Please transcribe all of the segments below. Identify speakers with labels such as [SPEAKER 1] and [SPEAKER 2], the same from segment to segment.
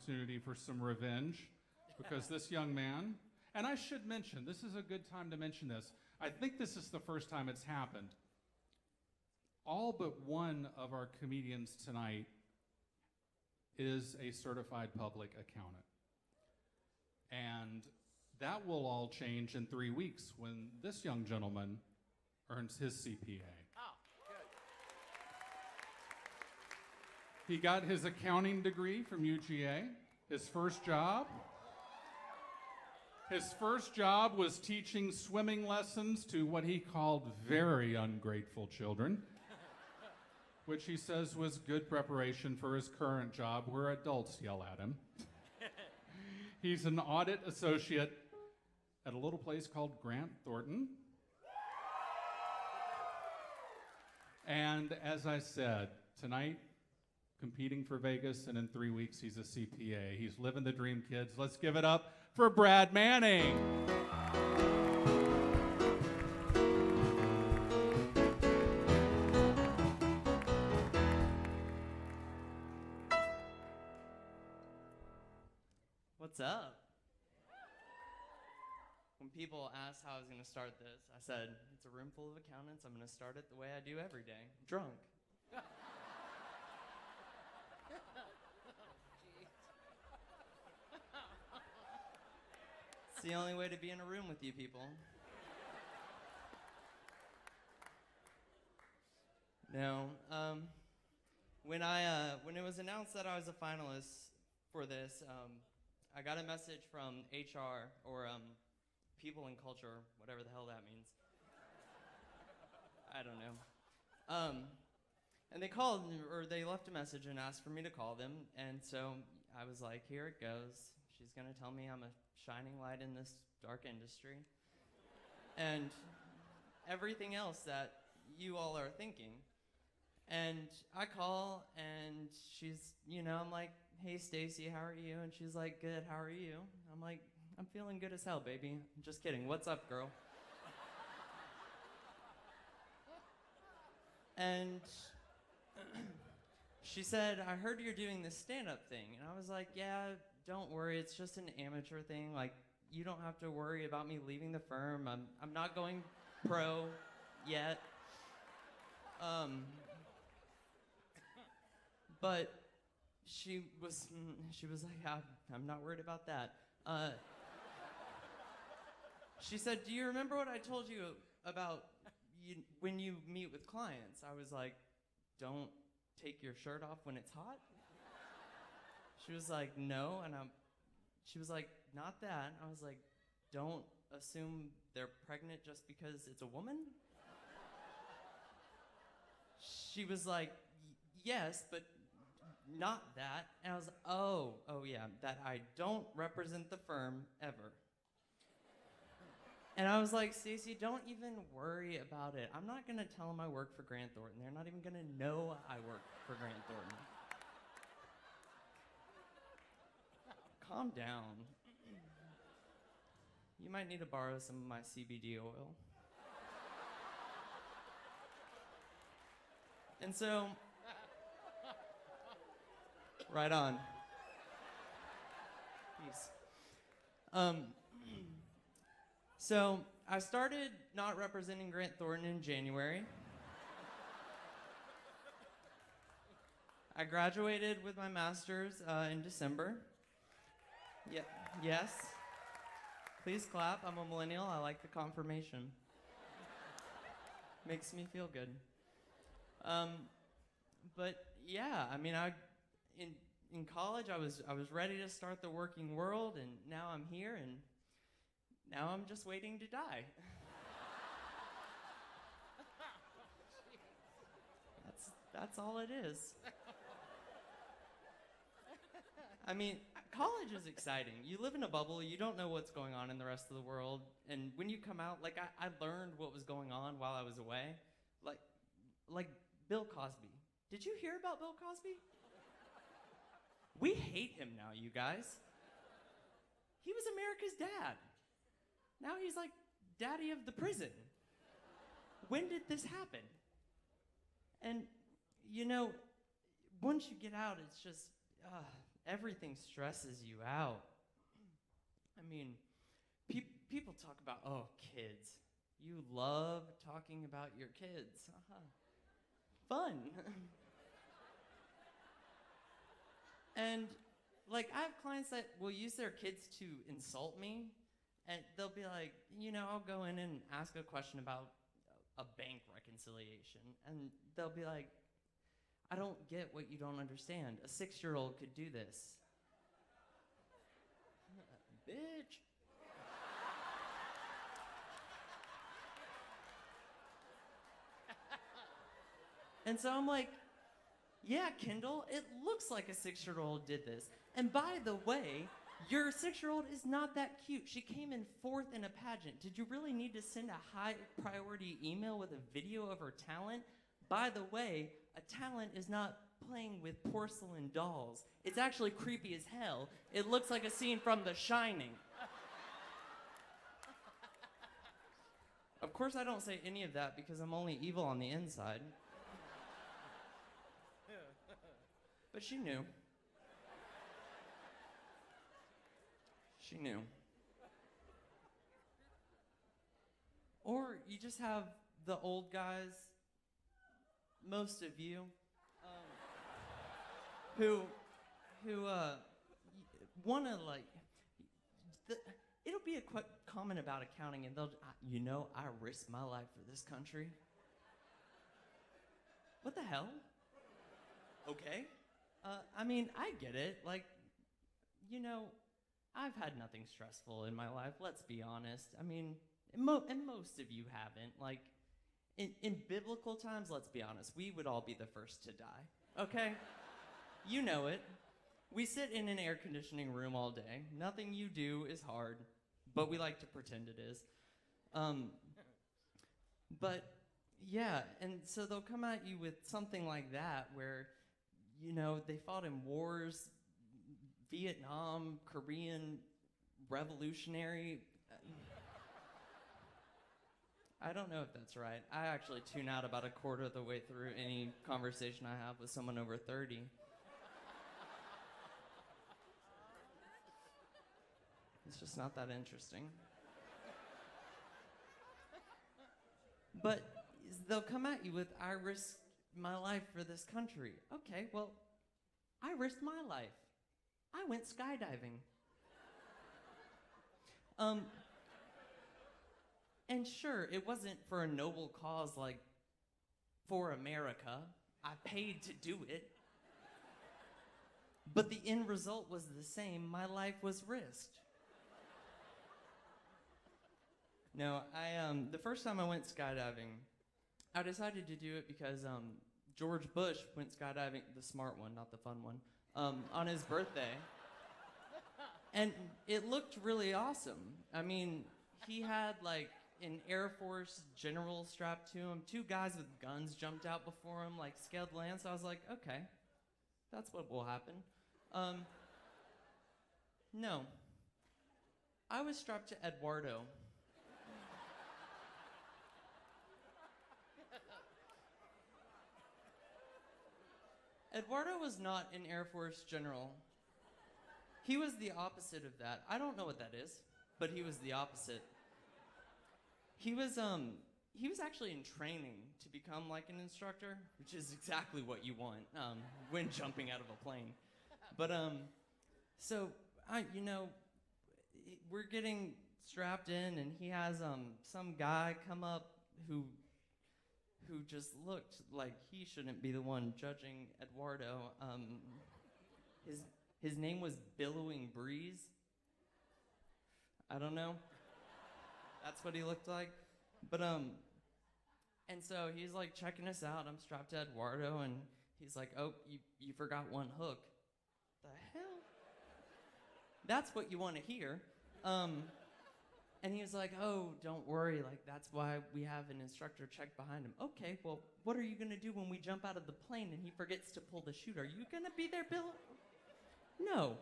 [SPEAKER 1] opportunity for some revenge because this young man, and I should mention, this is a good time to mention this. I think this is the first time it's happened. All but one of our comedians tonight is a certified public accountant. And that will all change in 3 weeks when this young gentleman earns his CPA.
[SPEAKER 2] Oh, good.
[SPEAKER 1] He got his accounting degree from UGA. His first job was teaching swimming lessons to what he called very ungrateful children, which he says was good preparation for his current job where adults yell at him. He's an audit associate at a little place called Grant Thornton. And as I said, tonight, competing for Vegas, and in 3 weeks, he's a CPA. He's living the dream, kids. Let's give it up for Brad Manning.
[SPEAKER 3] What's up? When people asked how I was going to start this, I said, it's a room full of accountants. I'm going to start it the way I do every day, drunk. It's the only way to be in a room with you people. No, when it was announced that I was a finalist for this, I got a message from HR, or people in culture, whatever the hell that means. I don't know. And they called, or they left a message and asked for me to call them, and so I was like, here it goes. She's gonna tell me I'm a shining light in this dark industry. And everything else that you all are thinking. And I call, and she's, I'm like, hey, Stacy, how are you? And she's like, good, how are you? I'm like, I'm feeling good as hell, baby. Just kidding. What's up, girl? And she said, I heard you're doing this stand-up thing. And I was like, yeah, don't worry. It's just an amateur thing. Like, you don't have to worry about me leaving the firm. I'm not going pro yet. But she was like, I'm not worried about that. She said, do you remember what I told you about when you meet with clients? I was like, don't take your shirt off when it's hot? She was like, no, and she was like, not that. I was like, don't assume they're pregnant just because it's a woman? She was like, yes, but not that. And I was like, oh yeah, that I don't represent the firm ever. And I was like, Stacey, don't even worry about it. I'm not gonna tell them I work for Grant Thornton. They're not even gonna know I work for Grant Thornton. Calm down. You might need to borrow some of my CBD oil. And so, right on. Peace. So I started not representing Grant Thornton in January. I graduated with my master's in December. Yeah, yes. Please clap. I'm a millennial. I like the confirmation. Makes me feel good. But yeah, I mean, in college I was ready to start the working world, and now I'm here, and now I'm just waiting to die. That's all it is. I mean, college is exciting. You live in a bubble, you don't know what's going on in the rest of the world, and when you come out, like I learned what was going on while I was away. Like Bill Cosby. Did you hear about Bill Cosby? We hate him now, you guys. He was America's dad. Now he's like daddy of the prison. When did this happen? And, once you get out, it's just, everything stresses you out. I mean, people talk about, oh, kids. You love talking about your kids. Fun. And, like, I have clients that will use their kids to insult me, and they'll be like, I'll go in and ask a question about a bank reconciliation, and they'll be like, I don't get what you don't understand. A 6-year-old could do this. Bitch. And so I'm like, yeah, Kendall, it looks like a 6-year-old did this. And by the way, your 6-year-old is not that cute. She came in 4th in a pageant. Did you really need to send a high priority email with a video of her talent? By the way, a talent is not playing with porcelain dolls. It's actually creepy as hell. It looks like a scene from The Shining. Of course, I don't say any of that because I'm only evil on the inside. But she knew. She knew. Or you just have the old guys, most of you, who want to, like, it'll be a comment about accounting, and they'll, I risk my life for this country. What the hell? Okay. I mean, I get it. Like, I've had nothing stressful in my life, let's be honest. I mean, and most of you haven't. Like, in biblical times, let's be honest, we would all be the first to die, okay? You know it. We sit in an air conditioning room all day. Nothing you do is hard, but we like to pretend it is. But, yeah, and so they'll come at you with something like that where, they fought in wars, Vietnam, Korean, Revolutionary. I don't know if that's right. I actually tune out about a quarter of the way through any conversation I have with someone over 30. It's just not that interesting. But they'll come at you with, I risked my life for this country. Okay, well, I risked my life. I went skydiving. And sure, it wasn't for a noble cause like for America. I paid to do it. But the end result was the same. My life was risked. No, the first time I went skydiving, I decided to do it because George Bush went skydiving, the smart one, not the fun one, on his birthday. And it looked really awesome. I mean, he had like an Air Force general strapped to him. 2 guys with guns jumped out before him, like scaled land. So I was like, okay, that's what will happen. No. I was strapped to Eduardo. Eduardo was not an Air Force general. He was the opposite of that. I don't know what that is, but he was the opposite. He was actually in training to become like an instructor, which is exactly what you want when jumping out of a plane. But so we're getting strapped in, and he has some guy come up who just looked like he shouldn't be the one judging Eduardo. His name was Billowing Breeze. I don't know. That's what he looked like. But and so he's like checking us out. I'm strapped to Eduardo, and he's like, "Oh, you forgot one hook." The hell? That's what you want to hear. And he was like, "Oh, don't worry, like that's why we have an instructor check behind him." Okay, well, what are you gonna do when we jump out of the plane and he forgets to pull the chute? Are you gonna be there, Bill? No.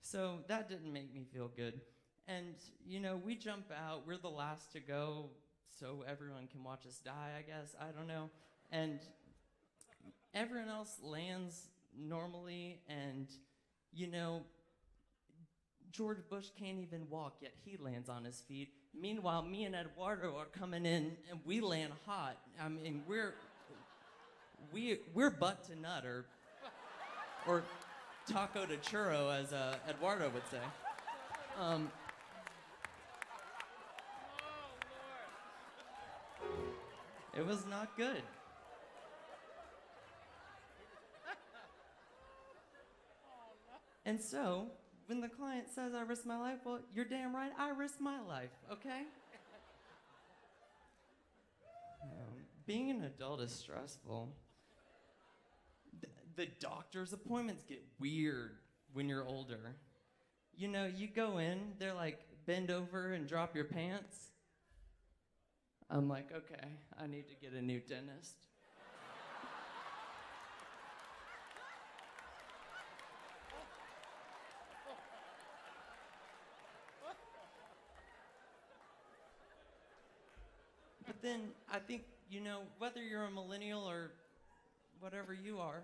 [SPEAKER 3] So that didn't make me feel good. And, we jump out. We're the last to go, so everyone can watch us die, I guess. I don't know. And everyone else lands normally, and, you know, George Bush can't even walk, yet he lands on his feet. Meanwhile, me and Eduardo are coming in, and we land hot. I mean, we're butt to nut, or taco to churro, as Eduardo would say. It was not good. And so, when the client says I risk my life, well, you're damn right, I risk my life, okay? Being an adult is stressful. The doctor's appointments get weird when you're older. You know, you go in, they're like, bend over and drop your pants. I'm like, okay, I need to get a new dentist. But then I think, you know, whether you're a millennial or whatever you are,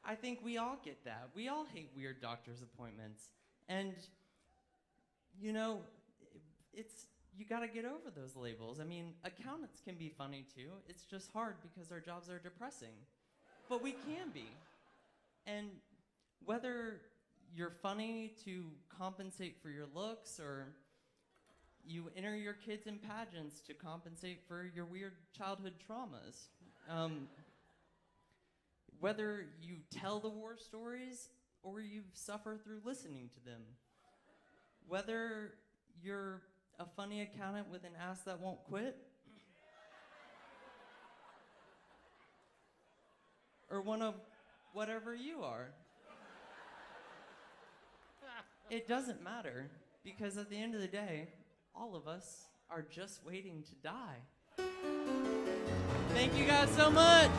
[SPEAKER 3] I think we all get that. We all hate weird doctor's appointments. And, you know, you gotta get over those labels. I mean, accountants can be funny too. It's just hard because our jobs are depressing. But we can be. And whether you're funny to compensate for your looks, or you enter your kids in pageants to compensate for your weird childhood traumas, whether you tell the war stories or you suffer through listening to them, whether you're a funny accountant with an ass that won't quit, or one of whatever you are, it doesn't matter, because at the end of the day, all of us are just waiting to die. Thank you guys so much.